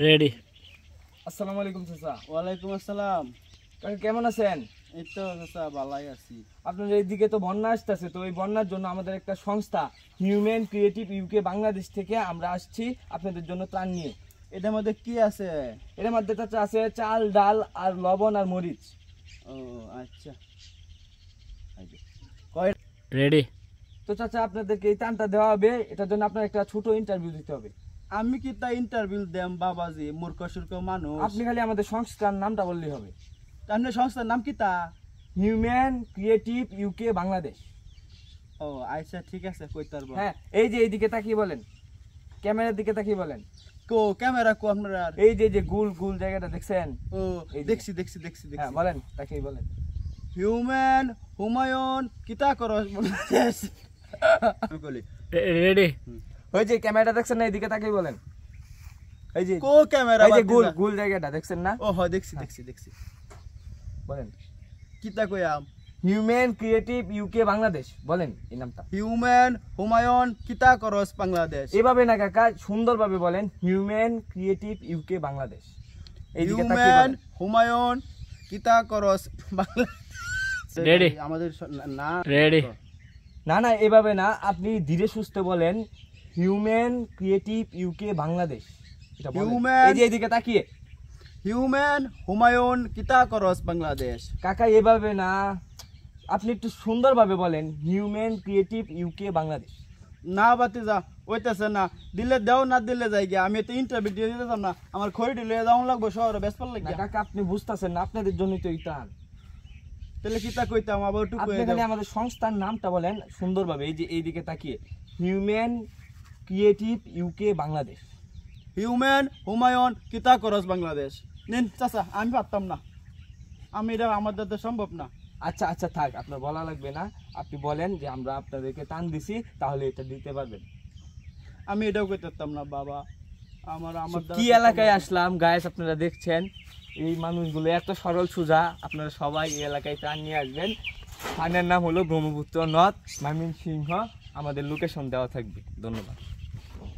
Ready. আসসালামু আলাইকুম চাচা। ওয়ালাইকুম আসসালাম। কাকা কেমন আছেন? এই তো চাচা ভালোই আছি। আপনার এইদিকে তো বন্যা আসতেছে, তো এই বন্যার জন্য আমাদের একটা সংস্থা হিউম্যান ক্রিয়েটিভ ইউকে বাংলাদেশ থেকে আমরা আসছি আপনাদের জন্য ত্রাণ নিয়ে। এটার মধ্যে কি আছে? এর মধ্যে চাচা আছে চাল, ডাল আর লবণ আর মরিচ। ও আচ্ছা, রেডি। তো চাচা আপনাদেরকে এই ত্রাণটা দেওয়া হবে, এটার জন্য আপনার একটা ছোট ইন্টারভিউ দিতে হবে। আমি কি তা ইন্টারভিউ দেম বাবাজি? মূর্খ সুর্খ মানুষ। আপনি খালি আমাদের সংস্থার নামটা বললেই হবে। আপনার সংস্থার নাম কি তা? Human creative UK Bangladesh. ও আচ্ছা, ঠিক আছে, কই তারবো। হ্যাঁ, এই যে এইদিকে তাকিয়ে বলেন, ক্যামেরার দিকে তাকিয়ে বলেন। কো ক্যামেরা কো আপনারা? এই যে গোল গোল জায়গাটা দেখছেন? ও এই যে। দেখছি। হ্যাঁ বলেন, তাকিয়ে বলেন। হিউম্যান হুমায়ুন কিতা করস বাংলাদেশ। আমি বলি রেডি। ওই যে ক্যামেরাটা দেখছেন না, এইদিকে তাকিয়ে বলেন। এই যে কো ক্যামেরা? এই যে গোল গোল জায়গাটা দেখছেন না? ও হয়, দেখছি। বলেন কিতা কইয়াম? হিউম্যান ক্রিয়েটিভ ইউকে বাংলাদেশ, বলেন এই নামটা। হিউম্যান হুমায়ুন কিতা করস বাংলাদেশ। এভাবে না কাকা, সুন্দরভাবে বলেন হিউম্যান ক্রিয়েটিভ ইউকে বাংলাদেশ। এইদিকে তাকিয়ে হিউম্যান বলেন। হুমায়ুন কিতা করস বাংলাদেশ। Ready? আমাদের না রেডি। না এভাবে না, আপনি ধীরে সুস্থে বলেন হিউম্যান ক্রিয়েটিভ ইউকে বাংলাদেশ। এটা বলেন। Human- এই যে এইদিকে তাকিয়ে। হিউম্যান হুমায়ুন কিতা করস বাংলাদেশ। কাকা এভাবে না, আপনি একটু সুন্দরভাবে বলেন হিউম্যান ক্রিয়েটিভ ইউকে বাংলাদেশ। না বাতি যা ওইতেছে না, দিলে দেও না দিলে যাই গিয়া। আমি তো ইন্টারভিউ দিয়ে দিতাম না, আমার খড়ি দিলে যাওয়া লাগবো শহরে বেসপার না লাগিয়া। কাকা, আপনি বুঝতেছেন না, আপনাদের জন্যই তো এই ত্রাণ। তাহলে কিতা কইতাম আবার একটু আপনি কয়ে খালি দাও। আমাদের সংস্থার নামটা বলেন সুন্দরভাবে, এই যে এইদিকে তাকিয়ে human creative UK Bangladesh. Human Humayun কিতা করস বাংলাদেশ। নিন চাচা, আমি পারতাম না, আমি এটা আমার দ্বারা সম্ভব না। আচ্ছা থাক, আপনার বলা লাগবে না। আপনি বলেন যে আমরা আপনাদেরকে ত্রাণ দিছি, তাহলে এটা দিতে পারবেন। আমি এটাও কইতে পারতাম না বাবা, আমার দ্বারা কি এলাকায় আসলাম গায়েস, আপনারা দেখছেন এই মানুষগুলো এত সরল সোজা। আপনারা সবাই এই এলাকায় ত্রাণ নিয়ে আসবেন। স্থানের নাম হলো ব্রহ্মপুত্র নদ, ময়মনসিংহ। আমাদের লোকেশন দেওয়া থাকবে। ধন্যবাদ।